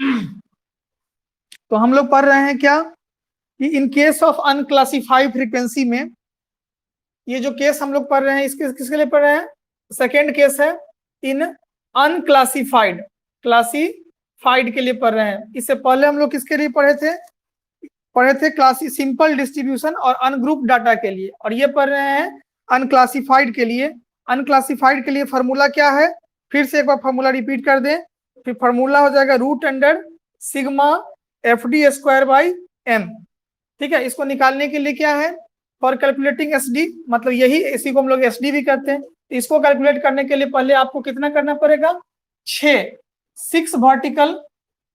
तो हम लोग पढ़ रहे हैं क्या कि in case of unclassified frequency में, ये जो केस हम लोग पढ़ रहे हैं इसके किसके लिए पढ़ रहे हैं? सेकेंड केस है इन अनक्लासिफाइड, क्लासिफाइड के लिए पढ़ रहे हैं। इससे पहले हम लोग किसके लिए पढ़े थे क्लासी सिंपल डिस्ट्रीब्यूशन और अनग्रुप डाटा के लिए, और ये पढ़ रहे हैं अनक्लासिफाइड के लिए। अनक्लासिफाइड के लिए फार्मूला क्या है? फिर से एक बार फार्मूला रिपीट कर दें। फिर फार्मूला हो जाएगा root under sigma f d square by m. ठीक है, इसको निकालने के लिए क्या है? फॉर कैलकुलेटिंग एस डी, मतलब यही, इसी को हम लोग एस डी भी करते हैं। इसको कैलकुलेट करने के लिए पहले आपको कितना करना पड़ेगा? 6 वर्टिकल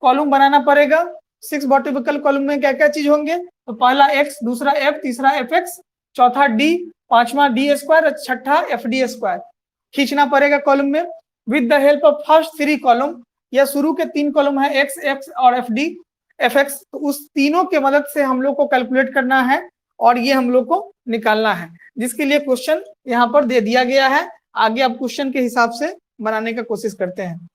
कॉलम बनाना पड़ेगा। 6 वर्टिकल कॉलम में क्या क्या चीज होंगे? तो पहला एक्स, दूसरा एफ, तीसरा एफ एक्स, चौथा डी, पांचवा डी स्क्वायर, छठा एफ डी स्क्वायर खींचना पड़ेगा कॉलम में with the help of first 3 column. या शुरू के 3 कॉलम है एक्स, एक्स और एफ डी, एफ एक्स, तो उस तीनों के मदद से हम लोग को कैलकुलेट करना है और ये हम लोग को निकालना है, जिसके लिए क्वेश्चन यहाँ पर दे दिया गया है। आगे आप क्वेश्चन के हिसाब से बनाने का कोशिश करते हैं।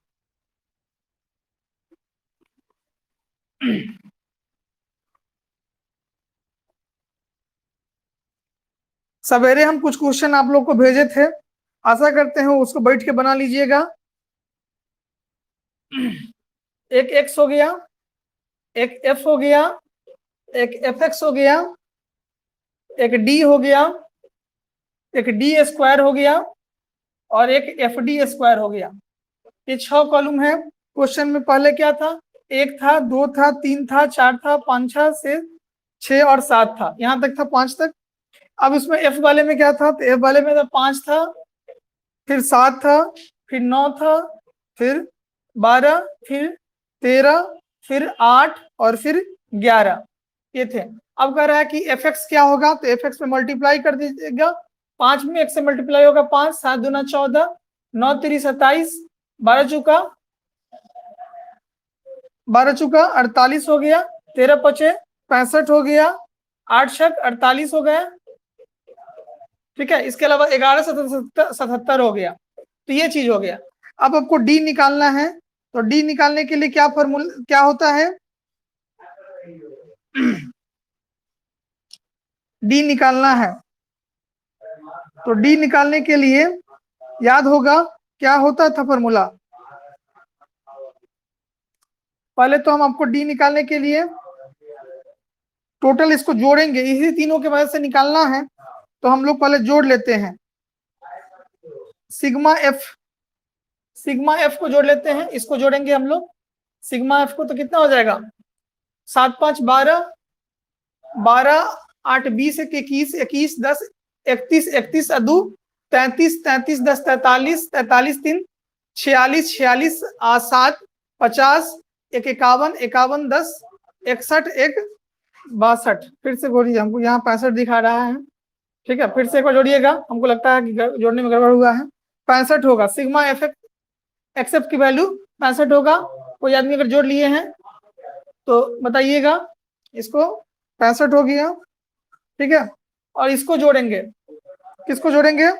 सवेरे हम कुछ क्वेश्चन आप लोग को भेजे थे, आशा करते हैं उसको बैठ के बना लीजिएगा। एक एक्स हो गया, एक एफ हो गया, एक एफ एक्स हो गया, एक डी हो गया, एक डी स्क्वायर हो गया और एक एफ डी स्क्वायर हो गया। ये 6 कॉलम है। क्वेश्चन में पहले क्या था? 1 था, 2 था, 3 था, 4 था, 5 था, से 6 और 7 था, यहाँ तक था 5 तक। अब इसमें एफ वाले में क्या था? तो एफ वाले में तो 5 था, फिर 7 था, फिर 9 था, फिर 12, फिर 13, फिर 8 और फिर 11 ये थे। अब कह रहा है कि एफ एक्स क्या होगा? तो एफ एक्स में मल्टीप्लाई कर दीजिएगा। 5 में 1 से मल्टीप्लाई होगा 5, 7 दूना 14, 9 3 27, 12 चुका 48 हो गया, 13 पचे 65 हो गया, 8 छक 48 हो गया। ठीक है, इसके अलावा 11 77 हो गया। तो ये चीज हो गया। अब आपको डी निकालना है, तो डी निकालने के लिए क्या फॉर्मूला क्या होता है? डी निकालना है, तो डी निकालने के लिए याद होगा क्या होता था फॉर्मूला? पहले तो हम आपको डी निकालने के लिए टोटल इसको जोड़ेंगे, इसी तीनों के वजह से निकालना है, तो हम लोग पहले जोड़ लेते हैं। सिग्मा एफ को जोड़ लेते हैं, इसको जोड़ेंगे हम लोग सिग्मा एफ को, तो कितना हो जाएगा? 7 5 12, 12 8 20 21 21 10 31 31 2 33 33 10 43 43 3 46 46 7 50 1 51 51 10 61 1 62। फिर से बोलिए, हमको यहाँ 65 दिखा रहा है। ठीक है, फिर से एक बार जोड़िएगा, हमको लगता है कि जोड़ने में गड़बड़ हुआ है। 65 होगा, सिग्मा एफ एक्सेप्ट की वैल्यू 65 होगा। कोई आदमी अगर जोड़ लिए हैं तो बताइएगा। इसको 65 हो गया। ठीक है, और इसको जोड़ेंगे, किसको जोड़ेंगे?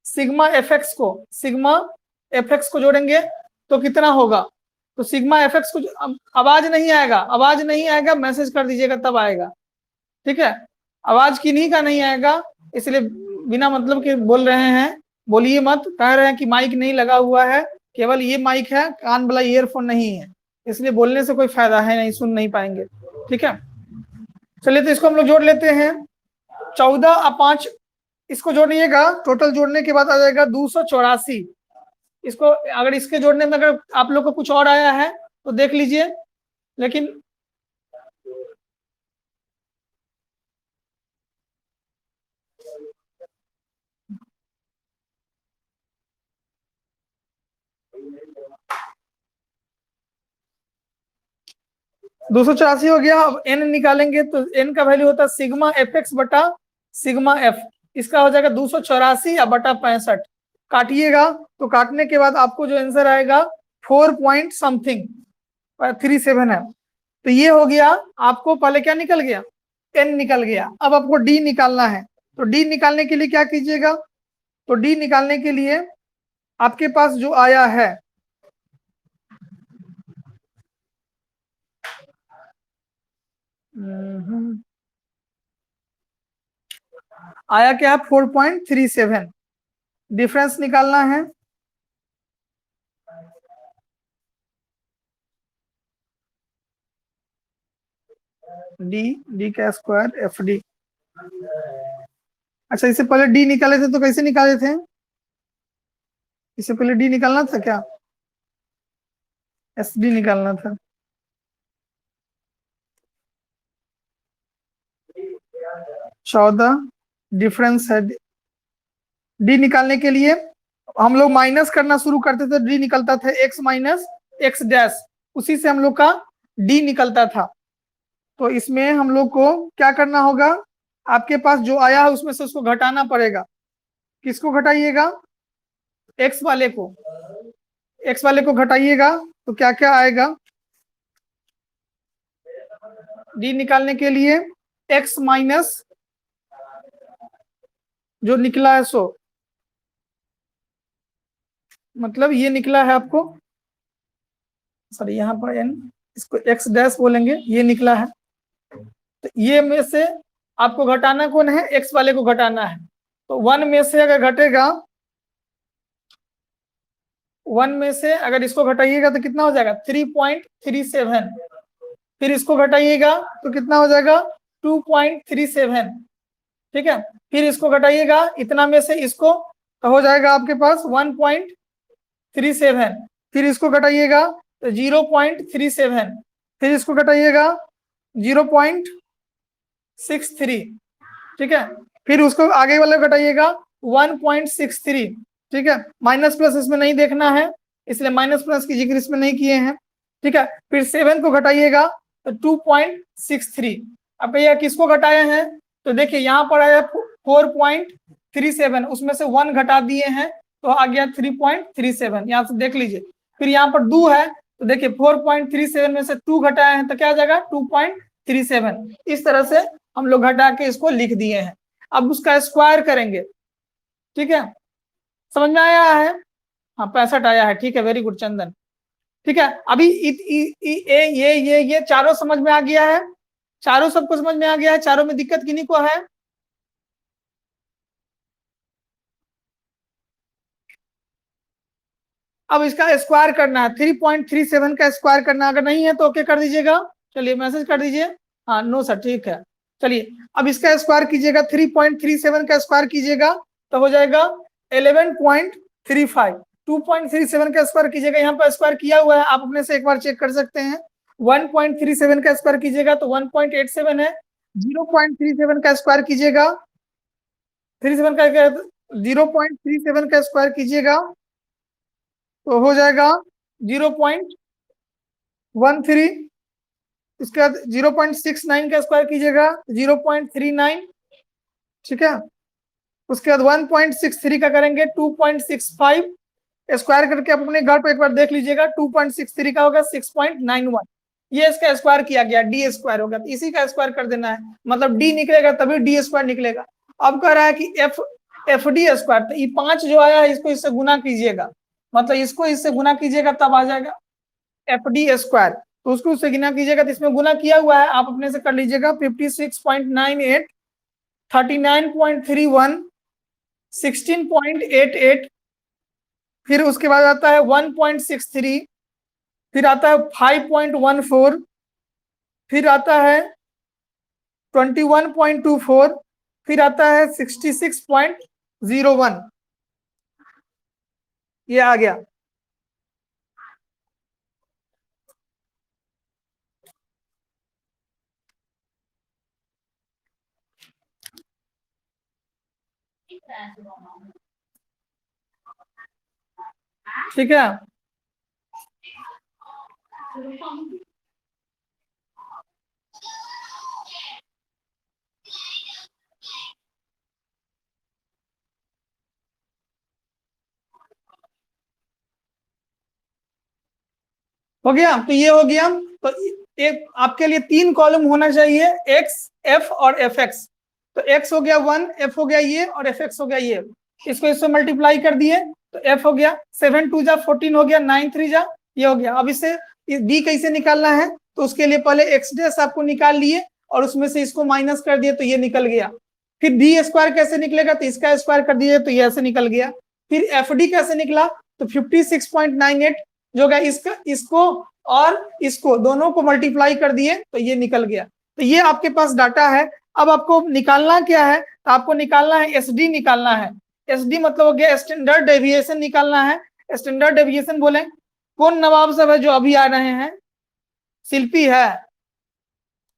सिग्मा एफ एक्स को, सिग्मा एफ एक्स को जोड़ेंगे तो कितना होगा? तो सिग्मा एफ एक्स को, आवाज नहीं आएगा, आवाज नहीं आएगा, मैसेज कर दीजिएगा तब आएगा। ठीक है, आवाज किन्हीं का नहीं आएगा, इसलिए बिना मतलब के बोल रहे हैं, बोलिए मत। कह रहे हैं कि माइक नहीं लगा हुआ है, केवल ये माइक है, कान वाला ईयरफोन नहीं है, इसलिए बोलने से कोई फायदा है नहीं, सुन नहीं पाएंगे। ठीक है, चलिए तो इसको हम लोग जोड़ लेते हैं। 14 और 5 इसको जोड़िएगा, टोटल जोड़ने के बाद आ जाएगा 284। इसको अगर इसके जोड़ने में अगर आप लोग को कुछ और आया है तो देख लीजिए, लेकिन (284) हो गया। अब n निकालेंगे तो n का वैल्यू होता है सिग्मा एफ एक्स बटा सिग्मा एफ, इसका हो जाएगा 284 या बटा 65। काटिएगा, तो काटने के बाद आपको जो आंसर आएगा 4 पॉइंट समथिंग 37 है। तो ये हो गया, आपको पहले क्या निकल गया? n निकल गया। अब आपको d निकालना है, तो d निकालने के लिए क्या कीजिएगा? तो d निकालने के लिए आपके पास जो आया है आया क्या है 4.37। डिफरेंस निकालना है। डी डी का स्क्वायर एफ डी। अच्छा, इससे पहले डी निकाले थे तो कैसे निकाले थे? इससे पहले डी निकालना था क्या? एस डी निकालना था। चौदह डिफरेंस है। डी निकालने के लिए हम लोग माइनस करना शुरू करते थे, डी निकलता था एक्स माइनस एक्स डैश, उसी से हम लोग का डी निकलता था। तो इसमें हम लोग को क्या करना होगा, आपके पास जो आया है उसमें से उसको घटाना पड़ेगा। किसको घटाइएगा? एक्स वाले को। एक्स वाले को घटाइएगा तो क्या क्या आएगा? डी निकालने के लिए एक्स माइनस जो निकला है सो, मतलब ये निकला है आपको, सॉरी यहाँ पर एन, इसको एक्स डैश बोलेंगे, ये निकला है। तो ये में से आपको घटाना कौन है? एक्स वाले को घटाना है। तो 1 में से अगर घटेगा, 1 में से अगर इसको घटाइएगा तो कितना हो जाएगा? 3.37। फिर इसको घटाइएगा तो कितना हो जाएगा? 2.37। ठीक है, फिर इसको घटाइएगा इतना में से इसको, तो हो जाएगा आपके पास 1.37। फिर इसको घटाइएगा तो 0.37। फिर इसको घटाइएगा 0.63। ठीक है, फिर उसको आगे वाला घटाइएगा 1.63। ठीक है, माइनस प्लस इसमें नहीं देखना है, इसलिए माइनस प्लस की जिक्र इसमें नहीं किए हैं। ठीक है, फिर 7 को घटाइएगा तो 2.63। अब भैया किसको घटाए हैं? तो देखिए यहाँ पर आया 4.37, उसमें से 1 घटा दिए हैं तो आ गया 3.37, यहाँ से देख लीजिए। फिर यहाँ पर 2 है तो देखिए 4.37 में से 2 घटाए हैं तो क्या आ जाएगा? 2.37। इस तरह से हम लोग घटा के इसको लिख दिए हैं। अब उसका स्क्वायर करेंगे। ठीक है, समझ में आया है? हाँ 65 आया है। ठीक है, वेरी गुड चंदन। ठीक है, अभी ये चारों समझ में आ गया है? चारों सबको समझ में आ गया है? चारों में दिक्कत किन्हीं को है? अब इसका स्क्वायर करना है, 3.37 का स्क्वायर करना है। अगर नहीं है तो ओके कर दीजिएगा, चलिए मैसेज कर दीजिए। हाँ नो सर, ठीक है। चलिए अब इसका स्क्वायर कीजिएगा, 3.37 का स्क्वायर कीजिएगा तो हो जाएगा 11.35। 2.37 का स्क्वायर कीजिएगा, यहाँ पर स्क्वायर किया हुआ है, आप अपने से एक बार चेक कर सकते हैं। 1.37 का स्क्वायर कीजिएगा तो 1.87 है। 0.37 का स्क्वायर कीजिएगा, 37 का 0.37 का स्क्वायर कीजिएगा तो हो जाएगा 0.13। इसके बाद 0.69 का स्क्वायर कीजिएगा 0.39। ठीक है, उसके बाद 1.63 का करेंगे 2.65। स्क्वायर करके आप अपने घर पे एक बार देख लीजिएगा, 2.63 का होगा 6.91। ये इसका स्क्वायर किया गया, डी स्क्वायर होगा, तो इसी का स्क्वायर कर देना है, मतलब डी निकलेगा तभी डी स्क्वायर निकलेगा। अब कह रहा है कि एफ डी स्क्वायर, तो ये 5 जो आया है इसको इससे गुना कीजिएगा, मतलब इसको इससे गुना कीजिएगा तब आ जाएगा एफ डी स्क्वायर। तो उसको उससे गुना कीजिएगा तो इसमें गुना किया हुआ है, आप अपने से कर लीजिएगा। 56.98, 39.31, 16.88, फिर उसके बाद आता है 1.63, फिर आता है 5.14, फिर आता है 21.24, फिर आता है 66.01। ये आ गया। ठीक है, हो गया। तो ये हो गया। तो एक आपके लिए 3 कॉलम होना चाहिए, एक्स, एफ और एफ एक्स। तो एक्स हो गया 1, एफ हो गया ये, और एफ एक्स हो गया ये। इसको इससे मल्टीप्लाई कर दिए तो एफ हो गया 7 2 जा 14 हो गया, 9 3 जा ये हो गया। अब इससे डी कैसे निकालना है, तो उसके लिए पहले एक्स डैश आपको निकाल लिए, और उसमें से इसको माइनस कर दिए तो ये निकल गया। फिर डी स्क्वायर कैसे निकलेगा, तो इसका स्क्वायर कर दिए तो ये ऐसे निकल गया। फिर एफ डी कैसे निकला, तो 56.98 जो होगा इसका, इसको और इसको दोनों को मल्टीप्लाई कर दिए तो ये निकल गया। तो ये आपके पास डाटा है। अब आपको निकालना क्या है, तो आपको निकालना है एस डी निकालना है। एस डी मतलब हो गया स्टैंडर्ड डेविएशन निकालना है। स्टैंडर्ड डेविएशन बोले कौन नवाब साहब है जो अभी आ रहे हैं, शिल्पी है,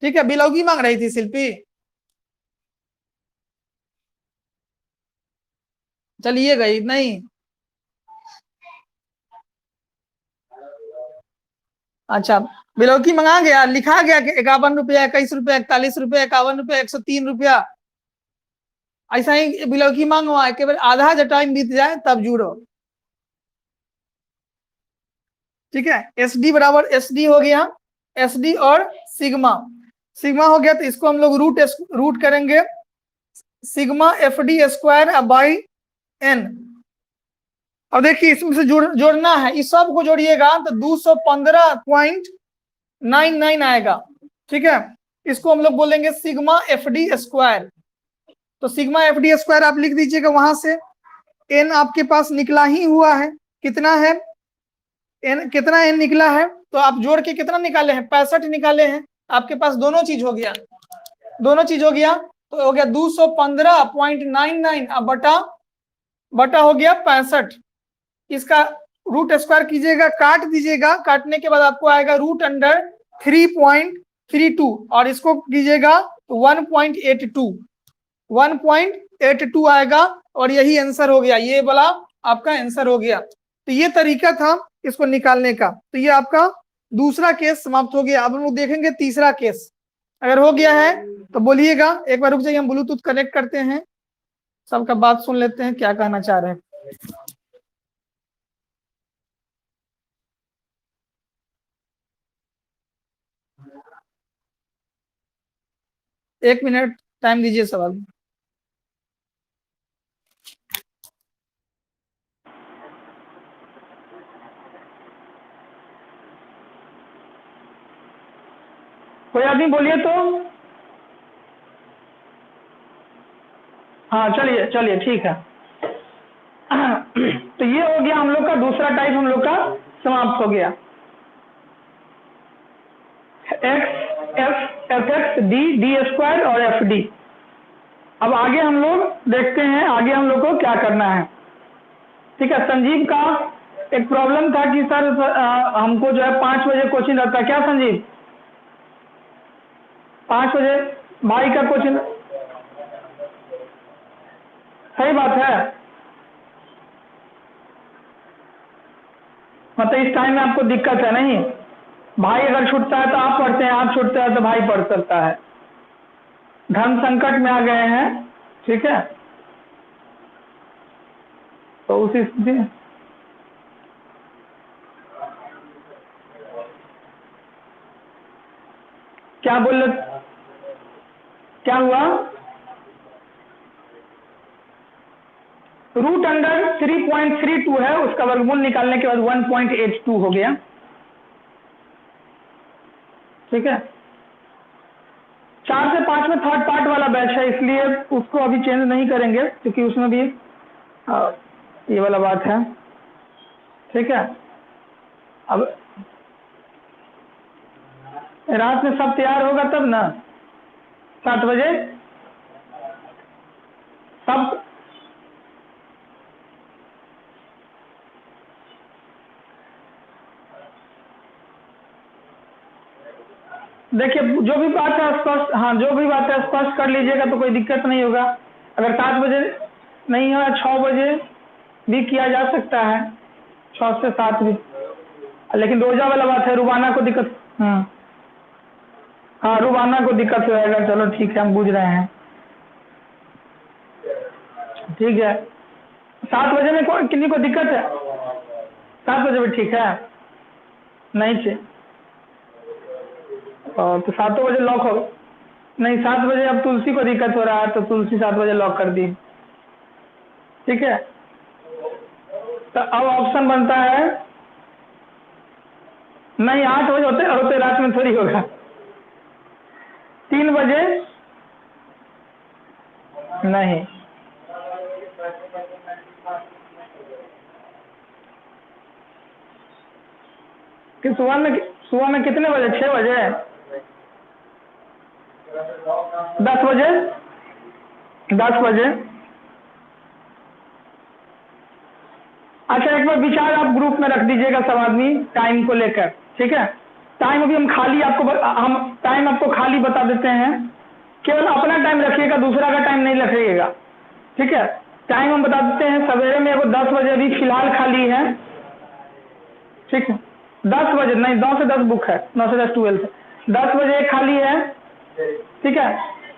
ठीक है, बिलौकी मांग रही थी शिल्पी, चलिए गई नहीं, अच्छा बिलौकी मंगा गया, लिखा गया कि 51 रुपया, 21 रुपया, 41 रुपया, 51 रुपया, 103 रुपया, ऐसा ही बिलौकी मांगवा, केवल आधा जो टाइम बीत जाए तब जुड़ो, ठीक है। एस डी बराबर एस डी हो गया, एस डी और सिग्मा, सिग्मा हो गया तो इसको हम लोग रूट करेंगे, sigma f d square by n. अब देखिए इसमें से जोड़ना है, इस सब को जोड़िएगा तो 215.99 आएगा, ठीक है। इसको हम लोग बोलेंगे सिग्मा एफ डी स्क्वायर। तो सिग्मा एफ डी स्क्वायर आप लिख दीजिएगा वहां से। एन आपके पास निकला ही हुआ है, कितना है एन, कितना एन निकला है, तो आप जोड़ के कितना निकाले हैं, 65 निकाले हैं। आपके पास दोनों चीज हो गया, दोनों चीज हो गया, तो हो गया 215.99 बटा हो गया 65। इसका रूट स्क्वायर कीजिएगा, काट दीजिएगा, काटने के बाद आपको आएगा रूट अंडर 3.32 और इसको कीजिएगा तो 1.82 आएगा और यही आंसर हो गया, ये वाला आपका आंसर हो गया। तो ये तरीका था इसको निकालने का। तो ये आपका दूसरा केस समाप्त हो गया। अब हम लोग देखेंगे तीसरा केस, अगर हो गया है तो बोलिएगा। एक बार रुक जाइए, हम ब्लूटूथ कनेक्ट करते हैं, सबका बात सुन लेते हैं क्या कहना चाह रहे हैं। 1 मिनट टाइम दीजिए सवाल। कोई आदमी बोलिए तो। हाँ चलिए चलिए ठीक है। तो ये हो गया हम लोग का दूसरा टाइप, हम लोग का समाप्त हो गया। X F x D D square और एफ डी। अब आगे हम लोग देखते हैं, आगे हम लोग को क्या करना है, ठीक है। संजीव का एक प्रॉब्लम था कि सर हमको जो है 5 बजे कोचिंग रहता है, क्या संजीव 5 बजे भाई का कोचिंग, सही बात है, मतलब इस टाइम में आपको दिक्कत है नहीं, भाई अगर छूटता है तो आप पढ़ते हैं, आप छूटते हैं तो भाई पढ़ सकता है, धर्म संकट में आ गए हैं, ठीक है। तो उसी स्थिति क्या बोल, क्या हुआ, रूट अंडर 3.32 है, उसका वर्गमूल निकालने के बाद 1.82 हो गया, ठीक है। 4 से 5 में थर्ड पार्ट वाला बैच है, इसलिए उसको अभी चेंज नहीं करेंगे क्योंकि उसमें भी ये वाला बात है, ठीक है। अब रात में सब तैयार होगा तब ना, 7 बजे सब। देखिए जो भी बात है स्पष्ट, हाँ जो भी बात है स्पष्ट कर लीजिएगा तो कोई दिक्कत नहीं होगा। अगर 7 बजे नहीं है 6 बजे भी किया जा सकता है, 6 से 7 भी, लेकिन रोजा वाला बात है, रुबाना को दिक्कत, हाँ रुबाना को दिक्कत हो जाएगा। चलो ठीक है, हम बुझ रहे हैं, ठीक है। 7 बजे में किन्हीं को दिक्कत है, 7 बजे भी ठीक है, नहीं चाहिए तो 7 बजे लॉक हो, नहीं 7 बजे अब तुलसी को दिक्कत हो रहा है तो तुलसी 7 बजे लॉक कर दी, ठीक है। तो अब ऑप्शन बनता है, नहीं 8 बजे होते होते रात में थोड़ी होगा, 3 बजे नहीं, कि सुबह में कितने बजे? 6 बजे, 10 बजे, 10 बजे। अच्छा, एक बार विचार आप ग्रुप में रख दीजिएगा सब आदमी टाइम को लेकर, ठीक है? टाइम अभी हम टाइम आपको खाली बता देते हैं, केवल अपना टाइम रखिएगा, दूसरा का टाइम नहीं रखिएगा, ठीक है? टाइम हम बता देते हैं, सवेरे में वो 10 बजे अभी फिलहाल खाली है, ठीक है? 10 बजे नहीं, 9 से 10 बुक है, 9 से 10 12 10 बजे खाली है, ठीक है?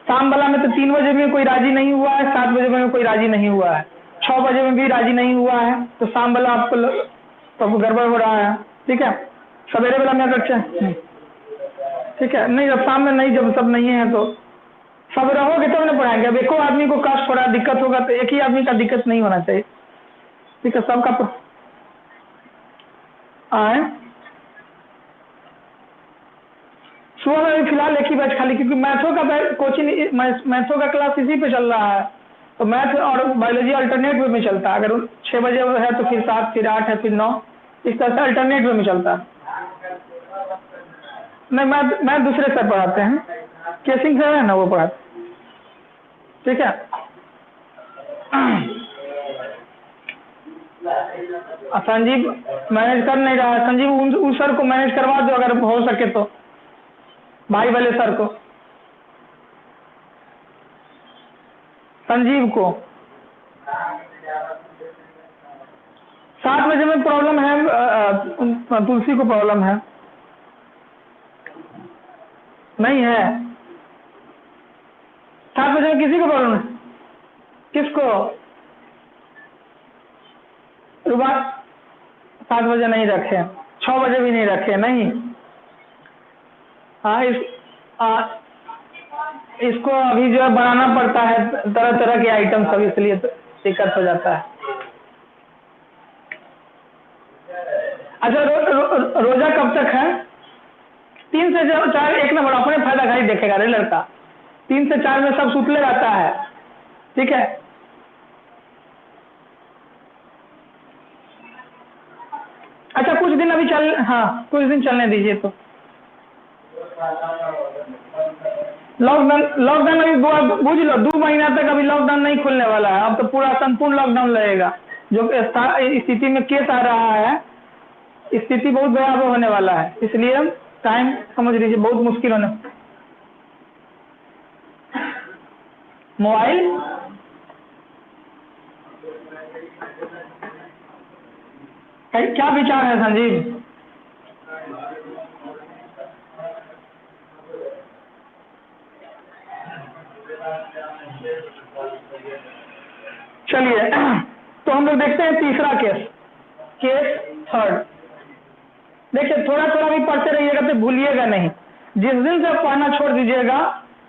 शाम वाला में तो 3 बजे में कोई राजी नहीं हुआ है, 7 बजे में कोई राजी नहीं हुआ है, 6 बजे में भी राजी नहीं हुआ है, तो शाम वाला आपको गड़बड़ हो रहा है, ठीक है? सवेरे वाला में अगर ठीक है, नहीं जब शाम में नहीं, जब सब नहीं है तो सब रहोगे तब ना पढ़ाएंगे। अब एको आदमी को कष्ट हो रहा है, दिक्कत होगा, तो एक ही आदमी का दिक्कत नहीं होना चाहिए, ठीक है? सबका आए सुबह में फिलहाल एक ही बैच खाली, क्योंकि मैथों का कोचिंग, मैथों का क्लास इसी पे चल रहा है, तो मैथ और बायोलॉजी अल्टरनेट वे में चलता है। अगर 6 बजे है तो फिर 7, फिर 8 है, फिर 9, इस तरह से अल्टरनेट वे में चलता है। नहीं, मैं दूसरे सर पढ़ाते हैं, केसिंग सर है ना, वो पढ़ाते, ठीक है? संजीव मैनेज कर नहीं रहा है, संजीव उस सर को मैनेज करवा दो अगर हो सके तो, भाई वाले सर को, संजीव को। 7 बजे में प्रॉब्लम है, तुलसी को प्रॉब्लम है, नहीं है? 7 बजे में किसी को प्रॉब्लम है? किसको? रुबा 7 बजे नहीं रखे, 6 बजे भी नहीं रखे, नहीं। हाँ, इसको अभी जो है बनाना पड़ता है तरह तरह के आइटम सब, इसलिए तो दिक्कत हो जाता है। अच्छा, रोजा कब तक है? 3 से 4, 1 नंबर अपने फायदा खाली देखेगा रे लड़का, 3 से 4 में सब सुतले रहता है, ठीक है? अच्छा, कुछ दिन अभी हाँ, कुछ दिन चलने दीजिए। तो लॉकडाउन अभी बुझ लो, 2 महीना तक अभी लॉकडाउन नहीं खुलने वाला है, अब तो पूरा संपूर्ण लॉकडाउन लगेगा। जो स्थिति में केस आ रहा है, स्थिति बहुत भयावह होने वाला है, इसलिए टाइम समझ लीजिए, बहुत मुश्किल होने। मोबाइल क्या विचार है संजीव? चलिए, तो हम लोग देखते हैं तीसरा केस थर्ड। देखिए, थोड़ा थोड़ा भी पढ़ते रहिएगा तो भूलिएगा नहीं। जिस दिन से आप पढ़ना छोड़ दीजिएगा,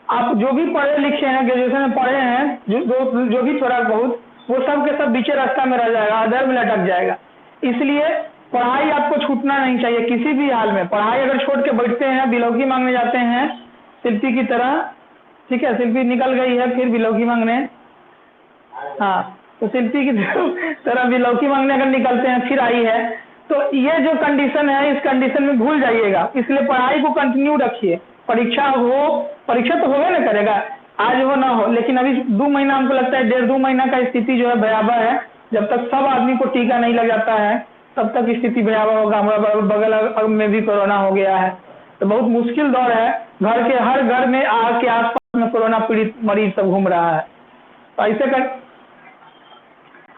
आप जो भी पढ़े लिखे हैं, ग्रेजुएशन में पढ़े हैं, जो भी थोड़ा बहुत, वो सब के सब बीचे रास्ता में रह जाएगा, अधर में लटक जाएगा। इसलिए पढ़ाई आपको छूटना नहीं चाहिए किसी भी हाल में। पढ़ाई अगर छोड़ के बैठते हैं, बिलौकी मांगने जाते हैं शिल्पी की तरह, ठीक है? शिल्पी निकल गई है फिर बिलौकी मांगने, हाँ, तो शिल्पी की तरह बिलौकी मांगने अगर निकलते हैं, फिर आई है, तो ये जो कंडीशन है, इस कंडीशन में भूल जाइएगा। इसलिए पढ़ाई को कंटिन्यू रखिए। परीक्षा तो होगा ना करेगा, आज हो ना हो, लेकिन अभी 2 महीना, हमको लगता है 1.5-2 महीना का स्थिति जो है भयावह है। जब तक सब आदमी को टीका नहीं लग जाता है, तब तक स्थिति भयावह होगा। हमारा बगल में भी कोरोना हो गया है, तो बहुत मुश्किल दौर है। हर घर में के आसपास में कोरोना पीड़ित मरीज सब घूम रहा है। तो ऐसे कर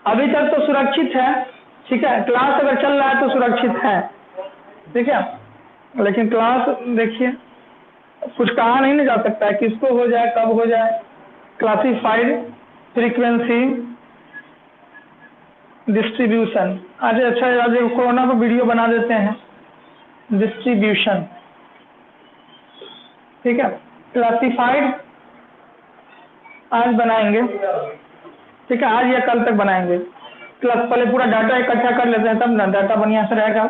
अभी तक तो सुरक्षित है, ठीक है? क्लास अगर चल रहा है तो सुरक्षित है, ठीक है? लेकिन क्लास देखिए, कुछ कहा नहीं ना जा सकता है, किसको हो जाए, कब हो जाए। क्लासिफाइड फ्रीक्वेंसी डिस्ट्रीब्यूशन, अच्छा, आज कोरोना पर वीडियो बना देते हैं, डिस्ट्रीब्यूशन, ठीक है? क्लासिफाइड आज बनाएंगे, ठीक है? आज या कल तक बनाएंगे। पहले पूरा डाटा इकट्ठा कर लेते हैं, तब ना डाटा बढ़िया से रहेगा।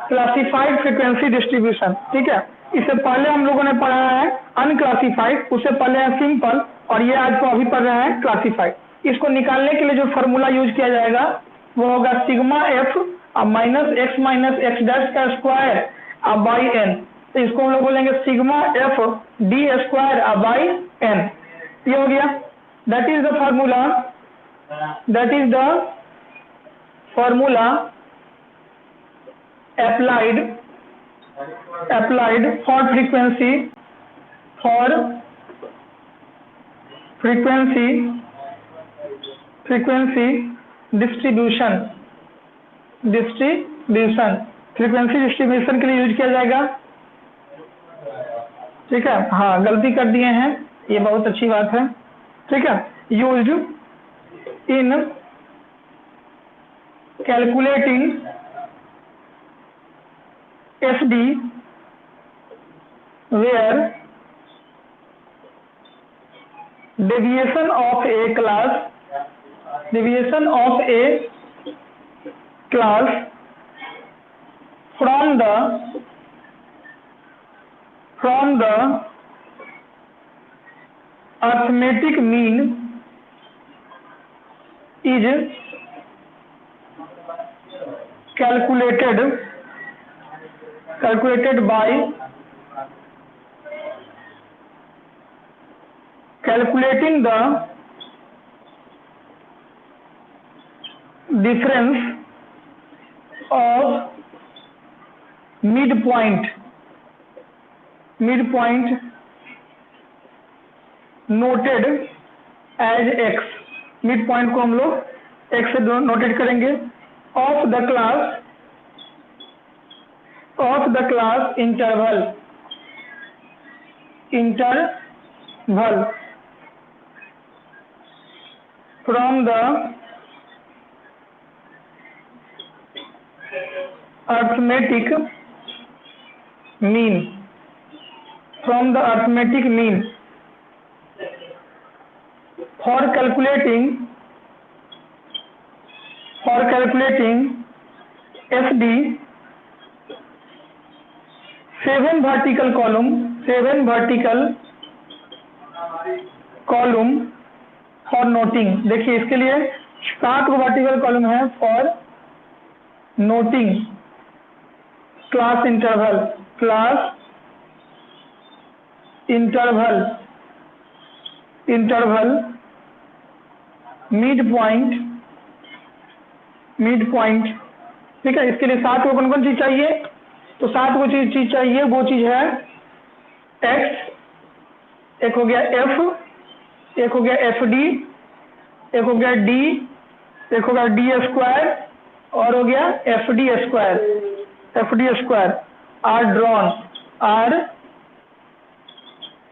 क्लासिफाइड फ्रीक्वेंसी डिस्ट्रीब्यूशन, ठीक है? इससे पहले हम लोगों ने पढ़ा है अनक्लासिफाइड, उससे पहले है सिंपल, और ये आज को अभी पढ़ रहे हैं क्लासिफाइड। इसको निकालने के लिए जो फॉर्मूला यूज किया जाएगा वो होगा sigma f minus x dash का स्क्वायर बाई एन। तो इसको हम लोग बोलेंगे sigma f d square by n. ये हो गया, that is the formula, that is the formula applied for frequency distribution frequency distribution के लिए यूज किया जाएगा। ठीक है, हाँ गलती कर दिए हैं, ये बहुत अच्छी बात है। ठीक है, used in calculating SD where deviation of a class from the arithmetic mean is calculated by calculating the difference of midpoint noted as x। midpoint को हम लोग x से नोटेड करेंगे। of the class interval from the arithmetic mean for calculating SD 7 vertical column for noting। देखिए इसके लिए 7 vertical column है for noting class interval mid point. ठीक है, इसके लिए 7 को कौन चीज चाहिए, तो 7 को चीज चाहिए, वो चीज है x, एक हो गया f, एक हो गया FD, एक हो गया D, एक हो गया D स्क्वायर, और हो गया FD square are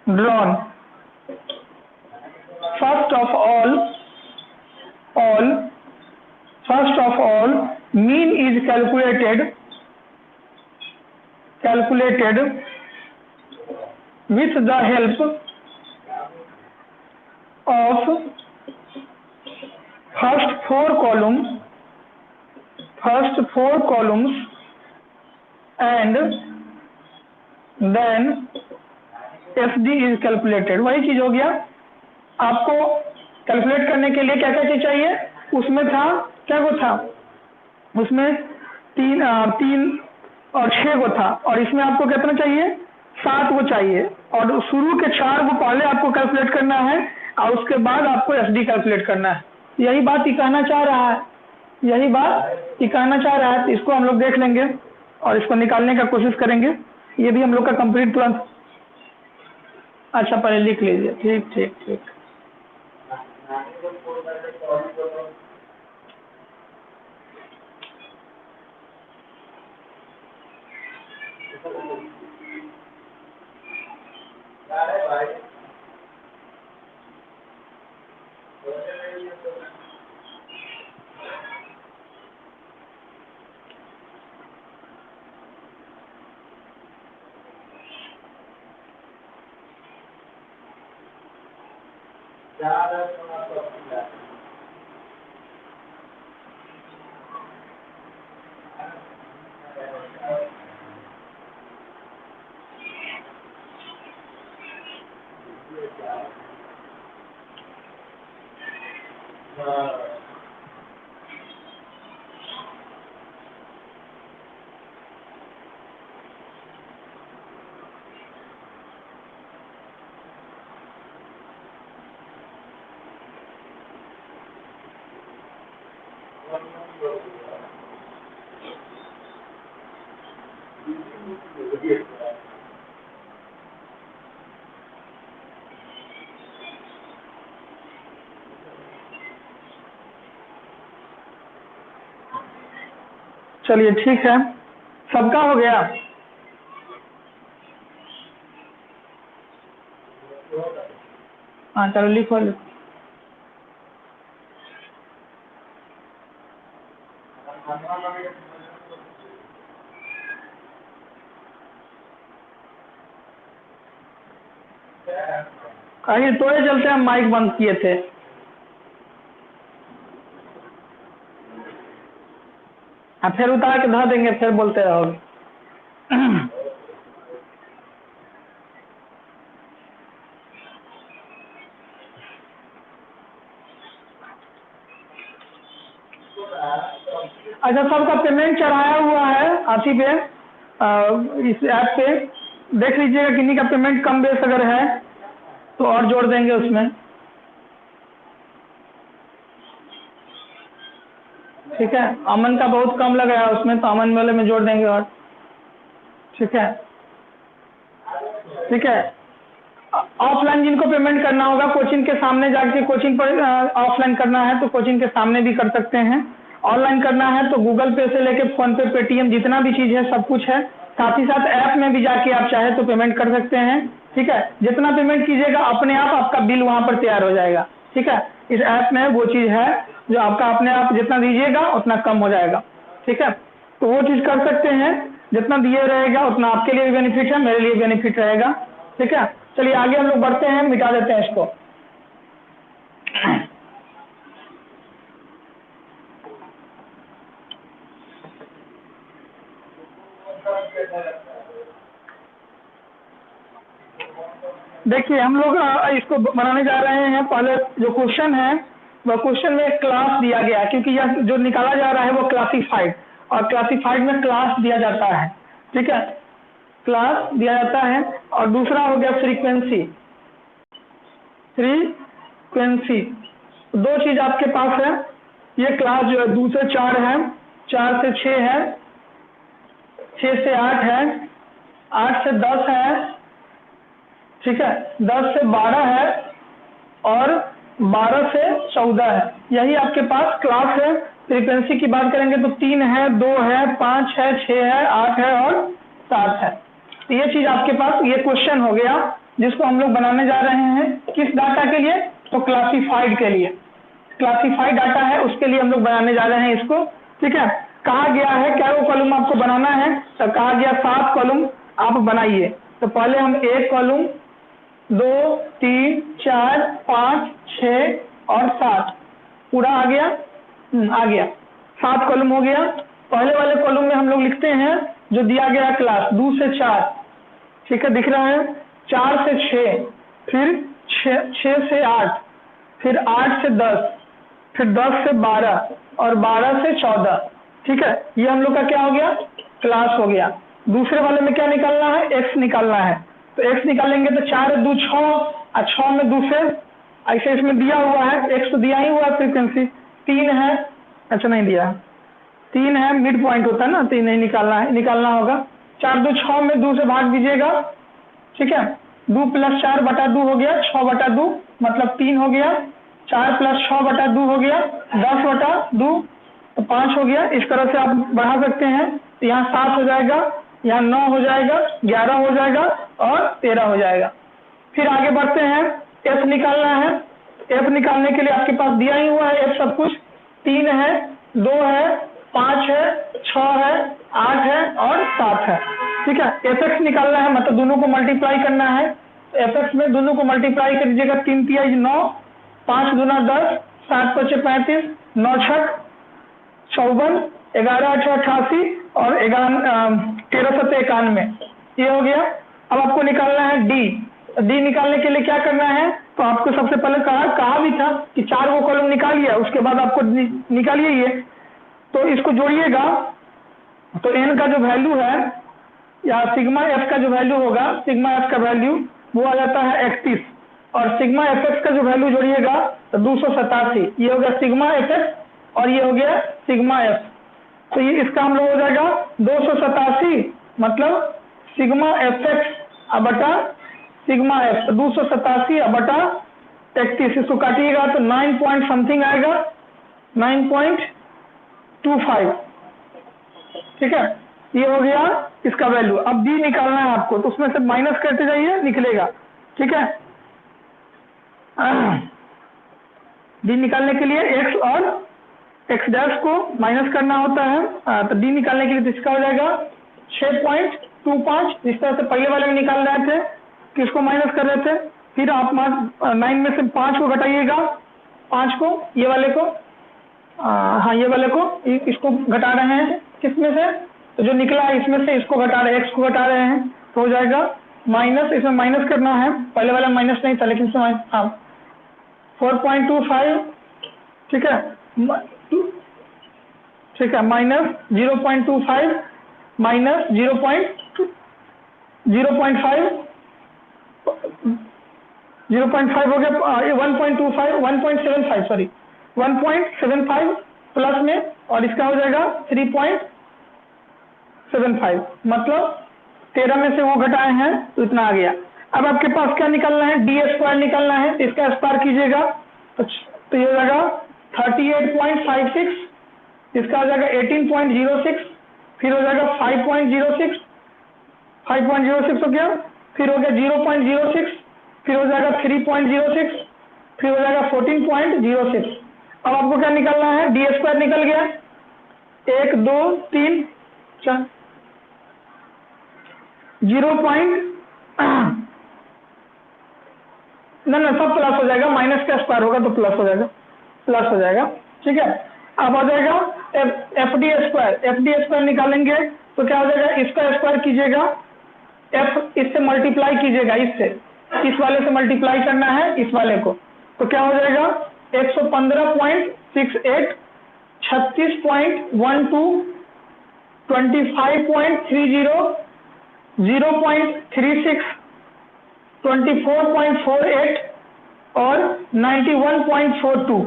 drawn. First of all mean is calculated with the help of first four columns and then FD is calculated। वही चीज हो गया, आपको कैलकुलेट करने के लिए क्या क्या चीज चाहिए, उसमें था क्या वो था, उसमें 3 और 6 को था, और इसमें आपको कितना चाहिए, 7 को चाहिए, और शुरू के 4 को पहले आपको कैलकुलेट करना है और उसके बाद आपको SD कैलकुलेट करना है। यही बात ये कहना चाह रहा है, तो इसको हम लोग देख लेंगे और इसको निकालने का कोशिश करेंगे। ये भी हम लोग का कंप्लीट तुरंत, अच्छा पहले लिख लीजिए। ठीक चलिए ठीक है, सबका हो गया। हाँ चलो लिखो। कहीं तोड़े चलते हम माइक बंद किए थे। हाँ फिर उतार के धर देंगे, फिर बोलते रहोगे। अच्छा, सबका पेमेंट चढ़ाया हुआ है आती पे, इस ऐप पे देख लीजिएगा, किन्हीं का पेमेंट कम बेस अगर है तो और जोड़ देंगे उसमें। ठीक है, अमन का बहुत कम लग रहा है उसमें, तो अमन वाले में जोड़ देंगे और। ठीक है, ठीक है। ऑफलाइन जिनको पेमेंट करना होगा, कोचिंग के सामने जाके कोचिंग पर ऑफलाइन करना है तो कोचिंग के सामने भी कर सकते हैं। ऑनलाइन करना है तो गूगल पे से लेके फोन पे, पेटीएम, जितना भी चीज़ है सब कुछ है। साथ ही साथ ऐप में भी जाके आप चाहे तो पेमेंट कर सकते हैं। ठीक है, जितना पेमेंट कीजिएगा अपने आप आपका बिल वहाँ पर तैयार हो जाएगा। ठीक है, इस ऐप में वो चीज़ है जो आपका अपने आप जितना दीजिएगा उतना कम हो जाएगा। ठीक है, तो वो चीज़ कर सकते हैं, जितना दिए रहेगा उतना आपके लिए भी बेनिफिट है, मेरे लिए बेनिफिट रहेगा। ठीक है, चलिए आगे हम लोग बढ़ते हैं, मिटा देते हैं इसको। देखिए हम लोग इसको बनाने जा रहे हैं। पहले जो क्वेश्चन है वह क्वेश्चन में एक क्लास दिया गया है, क्योंकि यह जो निकाला जा रहा है वो क्लासिफाइड, और क्लासिफाइड में क्लास दिया जाता है। ठीक है, क्लास दिया जाता है। और दूसरा हो गया फ्रीक्वेंसी। फ्रीक्वेंसी दो चीज आपके पास है। ये क्लास जो है 2 से 4 है, 4 से 6 है, 6 से 8 है, 8 से 10 है। ठीक है, 10 से 12 है और 12 से 14 है। यही आपके पास क्लास है। फ्रीक्वेंसी की बात करेंगे तो 3 है, 2 है, 5 है, 6 है, 8 है और 7 है। तो ये चीज आपके पास, ये क्वेश्चन हो गया जिसको हम लोग बनाने जा रहे हैं। किस डाटा के लिए? तो क्लासिफाइड के लिए। क्लासिफाइड डाटा है उसके लिए हम लोग बनाने जा रहे हैं इसको। ठीक है, कहा गया है क्या वो कॉलम आपको बनाना है, तो कहा गया 7 कॉलम आप बनाइए। तो पहले हम 1 कॉलम, 2, 3, 4, 5, 6 और 7 पूरा आ गया। आ गया, 7 कॉलम हो गया। पहले वाले कॉलम में हम लोग लिखते हैं जो दिया गया क्लास 2 से 4। ठीक है, दिख रहा है, 4 से 6, फिर 6 से 8, फिर 8 से 10, फिर 10 से 12 और 12 से 14। ठीक है, ये हम लोग का क्या हो गया? क्लास हो गया। दूसरे वाले में क्या निकालना है? एक्स निकालना है। तो एक्स निकालेंगे तो 4 2 6 और 6 में दूसरे, ऐसे इसमें दिया हुआ है, एक्स तो दिया ही हुआ है। फ्रीक्वेंसी 3 है, अच्छा नहीं दिया, 3 है, मिड पॉइंट होता है ना, 3 नहीं निकालना है, निकालना होगा। 4 2 6 में 2 से भाग दीजिएगा। ठीक है, 2 + 4 बटा 2 हो गया, 6 बटा 2 मतलब 3 हो गया। 4 + 6 बटा 2 हो गया 10 बटा 2, तो 5 हो गया। इस तरह से आप बढ़ा सकते हैं। तो यहाँ 7 हो जाएगा, यहाँ 9 हो जाएगा, 11 हो जाएगा और 13 हो जाएगा। फिर आगे बढ़ते हैं, एफ निकालना है। एफ निकालने के लिए आपके पास दिया ही हुआ है एफ सब कुछ। 3 है, 2 है, 5 है, 6 है, 8 है और 7 है। ठीक है, एफ एक्स निकालना है, मतलब दोनों को मल्टीप्लाई करना है। तो एफ एक्स में दोनों को मल्टीप्लाई कर दीजिएगा। 3 × 9, 5 × 10, 7 × 5 35, 9 × 6 54, 11 × 8 88 और 13 × 7 91। ये हो गया। अब आपको निकालना है डी। डी निकालने के लिए क्या करना है? तो आपको सबसे पहले कहा भी था कि 4 वो कॉलम निकालिए, उसके बाद आपको निकालिए ये, तो इसको जोड़िएगा। तो n का जो वैल्यू है या सिग्मा f का जो वैल्यू होगा, सिग्मा f का वैल्यू वो आ जाता है 31, और सिग्मा fx का जो वैल्यू जोड़िएगा तो 287, ये हो गया सिग्मा fx और ये हो गया सिग्मा f। तो ये इसका हम लोग हो जाएगा 287 मतलब सिग्मा fx बटा सिग्मा f, 287 बटा 31, इसको काटिएगा तो 9 पॉइंट समथिंग आएगा, 9.25, ठीक है। ये हो गया इसका वैल्यू। अब डी निकालना है आपको, तो उसमें से माइनस करते जाइए, निकलेगा, ठीक है। डी निकालने के लिए एक्स और एक्स डैश को माइनस करना होता है। तो डी निकालने के लिए इसका हो जाएगा 6.25, जिस तरह से पहले वाले में निकाल रहे थे, किसको माइनस कर रहे थे, फिर आप 9 में से 5 को घटाइएगा, 5 को, ये वाले को, हाँ ये वाले को, इसको घटा रहे हैं किस में से, तो जो निकला है इसमें से इसको घटा रहे हैं, एक्स को घटा रहे हैं, तो हो जाएगा माइनस, इसमें माइनस करना है, पहले वाला माइनस नहीं था लेकिन इसमें हाँ 4.25, ठीक है, ठीक है, माइनस 0.25 माइनस 0.5 0.5 हो गया, 1.25 1.75 सॉरी 1.75 प्लस में, और इसका हो जाएगा 3.75, मतलब 13 में से वो घटाए हैं तो इतना आ गया। अब आपके पास क्या निकालना है, डी स्क्वायर निकालना है, इसका स्क्वायर कीजिएगा तो ये हो जाएगा 38.56, इसका हो जाएगा 18.06, फिर हो जाएगा 5.06 हो गया, फिर हो गया 0.06, फिर हो जाएगा 3.06, फिर हो जाएगा 14.06। अब आपको क्या निकालना है, डी स्क्वायर निकल गया, 1 2 3 4 0. ना सब प्लस हो जाएगा, माइनस का स्क्वायर होगा तो प्लस हो जाएगा, ठीक है। अब आ जाएगा एफ डी स्क्वायर निकालेंगे तो क्या हो जाएगा, इसका स्क्वायर कीजिएगा, एफ इससे मल्टीप्लाई कीजिएगा, इससे इस वाले से मल्टीप्लाई करना है इस वाले को, तो क्या हो जाएगा 115.68 36.12 25.30 0.36 24.48 और 91.42,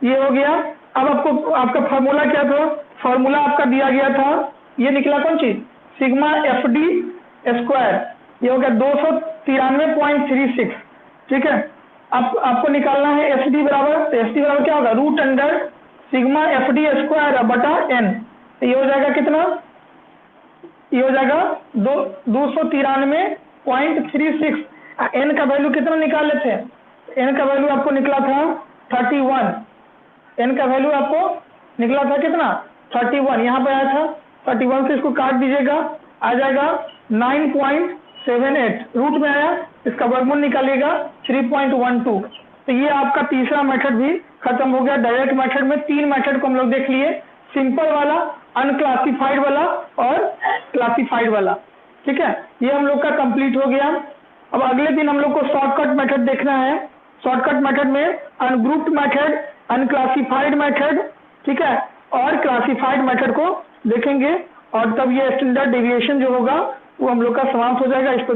ये हो गया। अब आपको आपका फार्मूला क्या था, फार्मूला आपका दिया गया था, ये निकला कौन चीज, सिग्मा एफ डी स्क्वायर, ये हो गया 293.36, ठीक है। अब आपको निकालना है एस डी बराबर, तो एस डी बराबर क्या होगा, root under sigma f d square बटा एन, तो ये हो जाएगा कितना, ये हो जाएगा 293.36। एन का वैल्यू कितना निकाले थे, एन का वैल्यू आपको निकला था 31, एन का वैल्यू आपको निकला था कितना 31, यहाँ पे आया था 31 से इसको काट दीजिएगा, आ जाएगा 9.78, रूट में आया, इसका वर्गमूल निकालिएगा 3.12। तो ये आपका तीसरा मेथड भी खत्म हो गया। डायरेक्ट मेथड में 3 मेथड को हम लोग देख लिए, सिंपल वाला, अनक्लासिफाइड वाला और क्लासिफाइड वाला, ठीक है। ये हम लोग का कंप्लीट हो गया। अब अगले दिन हम लोग को शॉर्टकट मेथड देखना है। शॉर्टकट मेथड में अनग्रुप्ड मेथड, अनक्लासिफाइड मेथड, ठीक है, और क्लासिफाइड मेथड को देखेंगे, और तब ये स्टैंडर्ड डेविएशन जो होगा वो हम लोग का समाप्त हो जाएगा। इस पर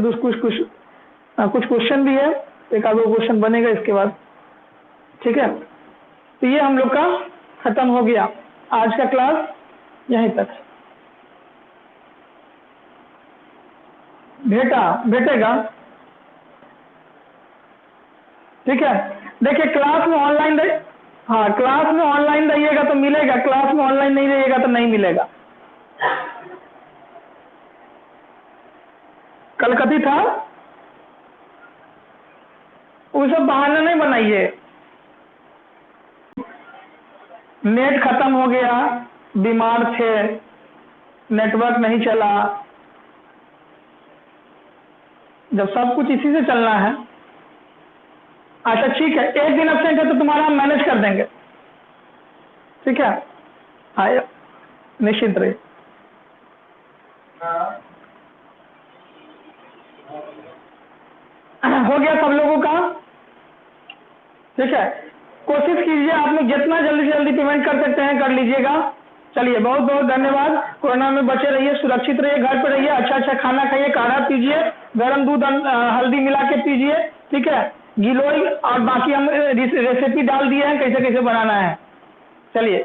कुछ क्वेश्चन भी है, एक आध क्वेश्चन बनेगा इसके बाद, ठीक है। तो ये हम लोग का खत्म हो गया, आज का क्लास यहीं तक। भेटेगा, ठीक है। देखिए क्लास में ऑनलाइन हाँ, क्लास में ऑनलाइन रहिएगा तो मिलेगा, क्लास में ऑनलाइन नहीं रहिएगा तो नहीं मिलेगा। कल कथी था, वो सब बहाना नहीं बनाइए, नेट खत्म हो गया, बीमार थे, नेटवर्क नहीं चला, जब सब कुछ इसी से चलना है। अच्छा ठीक है, एक दिन एब्सेंट है तो तुम्हारा हम मैनेज कर देंगे, ठीक है। हाँ निश्चित रहिए। हो गया सब लोगों का। ठीक है, कोशिश कीजिए आप लोग जितना जल्दी से जल्दी पेमेंट कर सकते हैं कर लीजिएगा। चलिए बहुत बहुत धन्यवाद। कोरोना में बचे रहिए, सुरक्षित रहिए, घर पर रहिए, अच्छा अच्छा खाना खाइए, काढ़ा पीजिए, गर्म दूध हल्दी मिला के पीजिए, ठीक है। गिलोय और बाकी हम रेसिपी डाल दिए हैं कैसे कैसे बनाना है। चलिए।